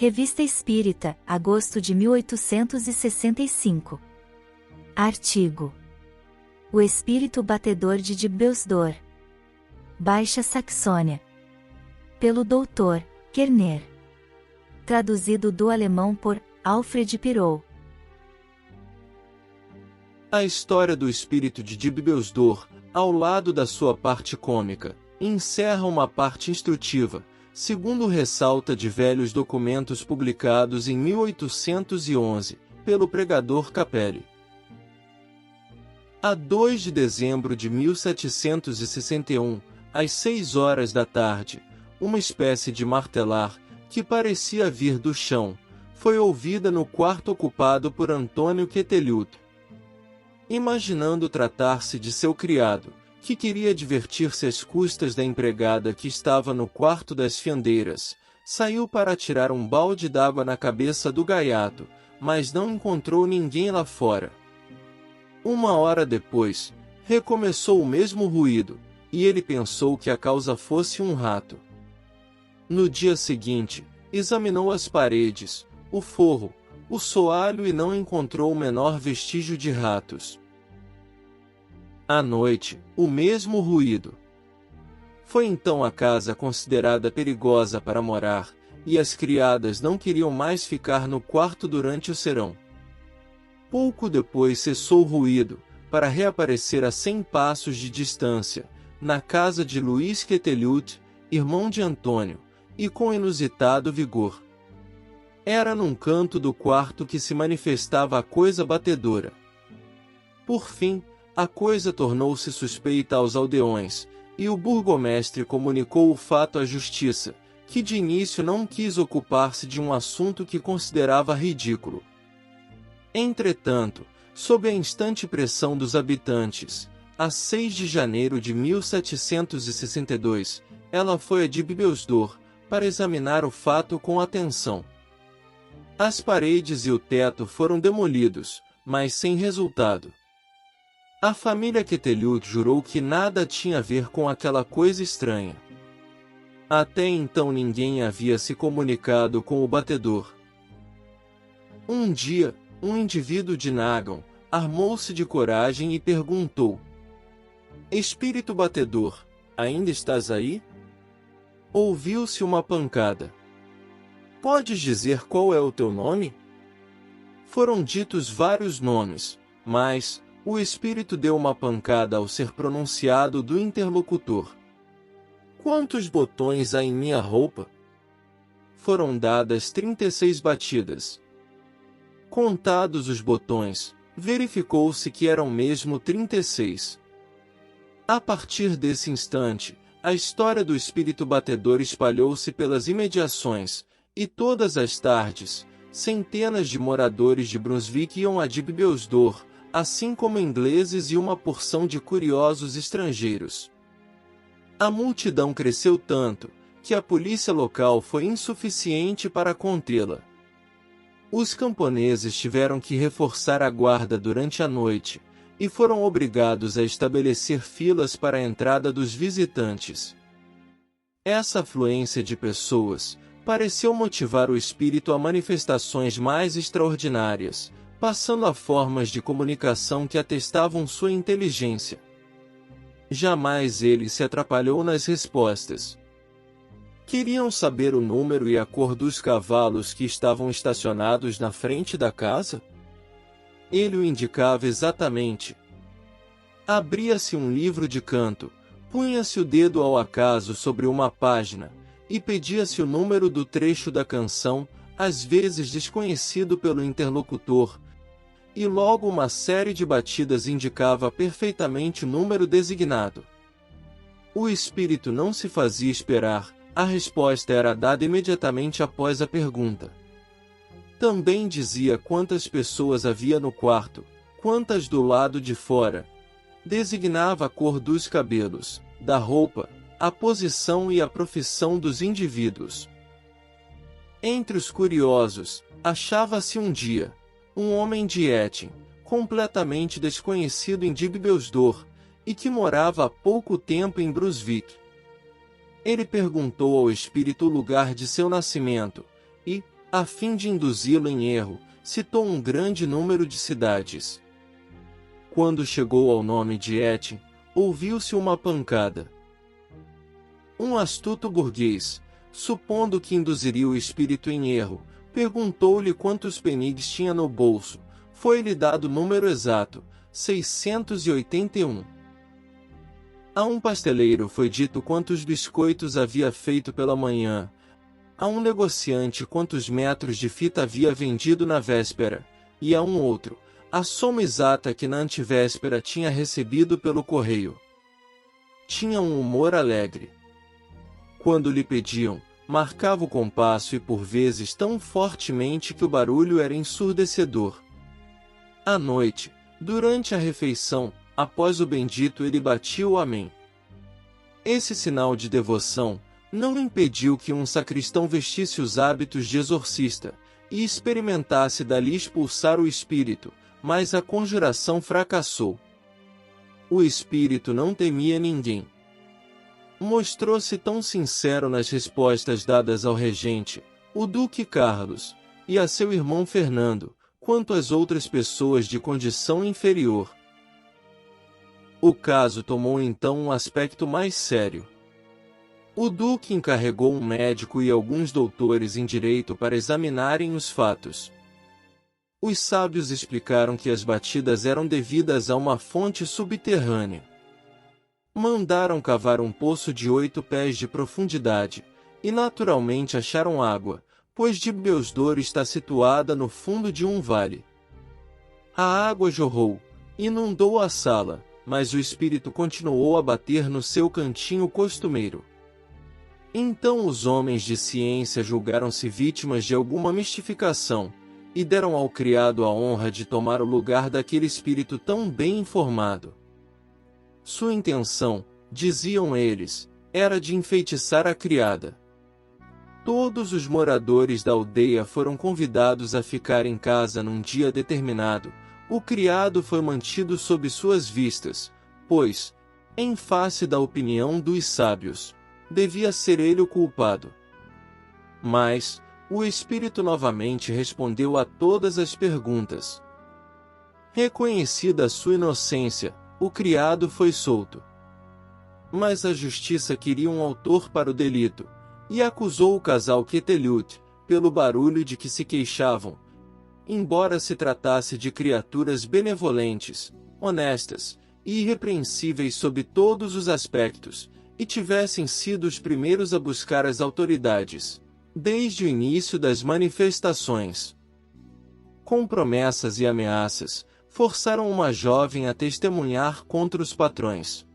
Revista Espírita, agosto de 1865. Artigo: O Espírito Batedor de Dibbelsdorf, Baixa Saxônia. Pelo Dr. Kerner. Traduzido do alemão por Alfred Pirou. A história do espírito de Dibbelsdorf, ao lado da sua parte cômica, encerra uma parte instrutiva, segundo ressalta de velhos documentos publicados em 1811, pelo pregador Capelli. A 2 de dezembro de 1761, às 6 horas da tarde, uma espécie de martelar, que parecia vir do chão, foi ouvida no quarto ocupado por Antônio Quetelut. Imaginando tratar-se de seu criado, que queria divertir-se às custas da empregada que estava no quarto das fiandeiras, saiu para atirar um balde d'água na cabeça do gaiato, mas não encontrou ninguém lá fora. 1 hora depois, recomeçou o mesmo ruído, e ele pensou que a causa fosse um rato. No dia seguinte, examinou as paredes, o forro, o soalho e não encontrou o menor vestígio de ratos. À noite, o mesmo ruído. Foi então a casa considerada perigosa para morar, e as criadas não queriam mais ficar no quarto durante o serão. Pouco depois cessou o ruído, para reaparecer a 100 passos de distância, na casa de Luiz Quetelut, irmão de Antônio, e com inusitado vigor. Era num canto do quarto que se manifestava a coisa batedora. Por fim, a coisa tornou-se suspeita aos aldeões, e o burgomestre comunicou o fato à justiça, que de início não quis ocupar-se de um assunto que considerava ridículo. Entretanto, sob a instante pressão dos habitantes, a 6 de janeiro de 1762, ela foi a Dibbelsdorf, para examinar o fato com atenção. As paredes e o teto foram demolidos, mas sem resultado. A família Quetelut jurou que nada tinha a ver com aquela coisa estranha. Até então ninguém havia se comunicado com o batedor. Um dia, um indivíduo de Nagão armou-se de coragem e perguntou: "Espírito batedor, ainda estás aí?" Ouviu-se uma pancada. "Podes dizer qual é o teu nome?" Foram ditos vários nomes, mas o espírito deu uma pancada ao ser pronunciado do interlocutor. "Quantos botões há em minha roupa?" Foram dadas 36 batidas. Contados os botões, verificou-se que eram mesmo 36. A partir desse instante, a história do espírito batedor espalhou-se pelas imediações, e todas as tardes, centenas de moradores de Brunswick iam a Dibbelsdorf, assim como ingleses e uma porção de curiosos estrangeiros. A multidão cresceu tanto, que a polícia local foi insuficiente para contê-la. Os camponeses tiveram que reforçar a guarda durante a noite, e foram obrigados a estabelecer filas para a entrada dos visitantes. Essa afluência de pessoas pareceu motivar o espírito a manifestações mais extraordinárias, passando a formas de comunicação que atestavam sua inteligência. Jamais ele se atrapalhou nas respostas. Queriam saber o número e a cor dos cavalos que estavam estacionados na frente da casa? Ele o indicava exatamente. Abria-se um livro de canto, punha-se o dedo ao acaso sobre uma página, e pedia-se o número do trecho da canção, às vezes desconhecido pelo interlocutor, e logo uma série de batidas indicava perfeitamente o número designado. O espírito não se fazia esperar, a resposta era dada imediatamente após a pergunta. Também dizia quantas pessoas havia no quarto, quantas do lado de fora. Designava a cor dos cabelos, da roupa, a posição e a profissão dos indivíduos. Entre os curiosos, achava-se um dia um homem de Etten, completamente desconhecido em Dibbelsdorf, e que morava há pouco tempo em Brunswick. Ele perguntou ao espírito o lugar de seu nascimento, e, A fim de induzi-lo em erro, citou um grande número de cidades. Quando chegou ao nome de Etim, ouviu-se uma pancada. Um astuto burguês, supondo que induziria o espírito em erro, perguntou-lhe quantos peniques tinha no bolso. Foi-lhe dado o número exato, 681. A um pasteleiro foi dito quantos biscoitos havia feito pela manhã. A um negociante quantos metros de fita havia vendido na véspera, e a um outro, a soma exata que na antevéspera tinha recebido pelo correio. Tinha um humor alegre. Quando lhe pediam, marcava o compasso e por vezes tão fortemente que o barulho era ensurdecedor. À noite, durante a refeição, após o bendito ele batia o amém. Esse sinal de devoção não impediu que um sacristão vestisse os hábitos de exorcista e experimentasse dali expulsar o espírito, mas a conjuração fracassou. O espírito não temia ninguém. Mostrou-se tão sincero nas respostas dadas ao regente, o Duque Carlos, e a seu irmão Fernando, quanto às outras pessoas de condição inferior. O caso tomou então um aspecto mais sério. O Duque encarregou um médico e alguns doutores em direito para examinarem os fatos. Os sábios explicaram que as batidas eram devidas a uma fonte subterrânea. Mandaram cavar um poço de 8 pés de profundidade, e naturalmente acharam água, pois de Beusdor está situada no fundo de um vale. A água jorrou, inundou a sala, mas o espírito continuou a bater no seu cantinho costumeiro. Então os homens de ciência julgaram-se vítimas de alguma mistificação, e deram ao criado a honra de tomar o lugar daquele espírito tão bem informado. Sua intenção, diziam eles, era de enfeitiçar a criada. Todos os moradores da aldeia foram convidados a ficar em casa num dia determinado. O criado foi mantido sob suas vistas, pois, em face da opinião dos sábios, devia ser ele o culpado. Mas, o espírito novamente respondeu a todas as perguntas. Reconhecida a sua inocência, o criado foi solto. Mas a justiça queria um autor para o delito, e acusou o casal Quetelut, pelo barulho de que se queixavam, embora se tratasse de criaturas benevolentes, honestas e irrepreensíveis sob todos os aspectos, e tivessem sido os primeiros a buscar as autoridades, desde o início das manifestações. Com promessas e ameaças, forçaram uma jovem a testemunhar contra os patrões.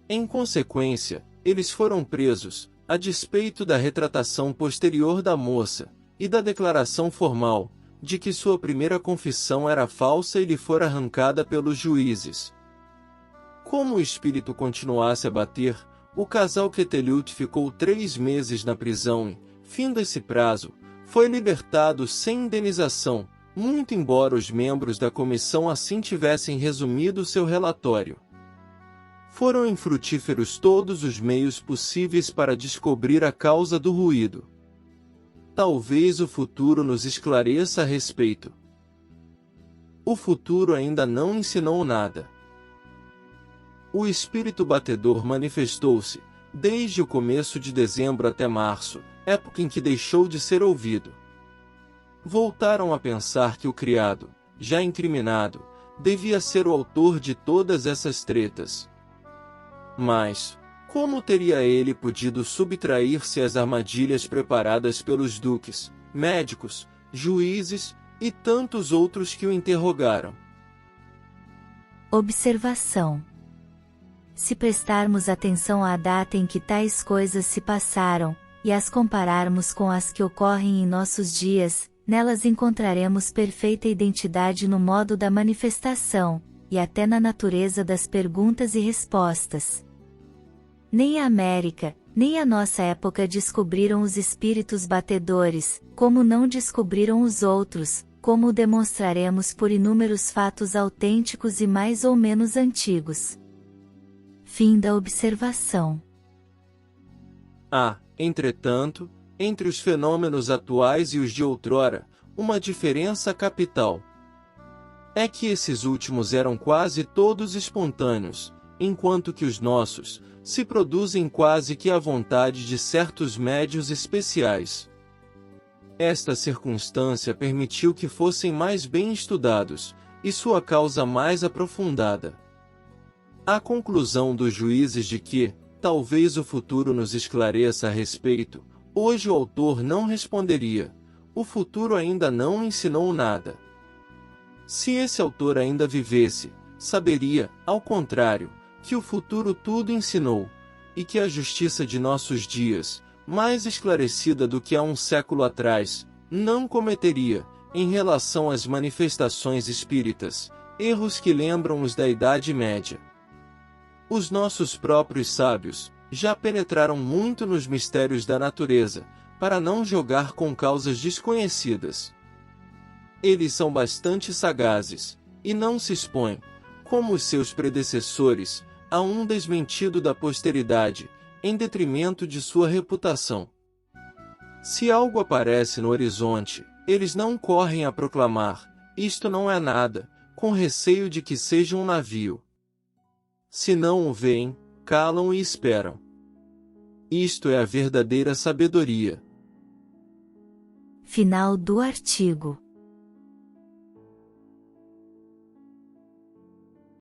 Em consequência, eles foram presos, a despeito da retratação posterior da moça, e da declaração formal, de que sua primeira confissão era falsa e lhe fora arrancada pelos juízes. Como o espírito continuasse a bater, o casal Quetelut ficou 3 meses na prisão e, findo esse prazo, foi libertado sem indenização, muito embora os membros da comissão assim tivessem resumido seu relatório. Foram infrutíferos todos os meios possíveis para descobrir a causa do ruído. Talvez o futuro nos esclareça a respeito. O futuro ainda não ensinou nada. O espírito batedor manifestou-se, desde o começo de dezembro até março, época em que deixou de ser ouvido. Voltaram a pensar que o criado, já incriminado, devia ser o autor de todas essas tretas. Mas, como teria ele podido subtrair-se às armadilhas preparadas pelos duques, médicos, juízes e tantos outros que o interrogaram? Observação. Se prestarmos atenção à data em que tais coisas se passaram, e as compararmos com as que ocorrem em nossos dias, nelas encontraremos perfeita identidade no modo da manifestação, e até na natureza das perguntas e respostas. Nem a América, nem a nossa época descobriram os espíritos batedores, como não descobriram os outros, como o demonstraremos por inúmeros fatos autênticos e mais ou menos antigos. Fim da observação. Entretanto, entre os fenômenos atuais e os de outrora, uma diferença capital. É que esses últimos eram quase todos espontâneos, enquanto que os nossos se produzem quase que à vontade de certos médios especiais. Esta circunstância permitiu que fossem mais bem estudados, e sua causa mais aprofundada. A conclusão dos juízes de que, talvez o futuro nos esclareça a respeito, hoje o autor não responderia: o futuro ainda não ensinou nada. Se esse autor ainda vivesse, saberia, ao contrário, que o futuro tudo ensinou, e que a justiça de nossos dias, mais esclarecida do que há um século atrás, não cometeria, em relação às manifestações espíritas, erros que lembram os da Idade Média. Os nossos próprios sábios já penetraram muito nos mistérios da natureza, para não jogar com causas desconhecidas. Eles são bastante sagazes, e não se expõem, como os seus predecessores, a um desmentido da posteridade, em detrimento de sua reputação. Se algo aparece no horizonte, eles não correm a proclamar: isto não é nada, com receio de que seja um navio. Se não o veem, calam e esperam. Isto é a verdadeira sabedoria. Final do artigo.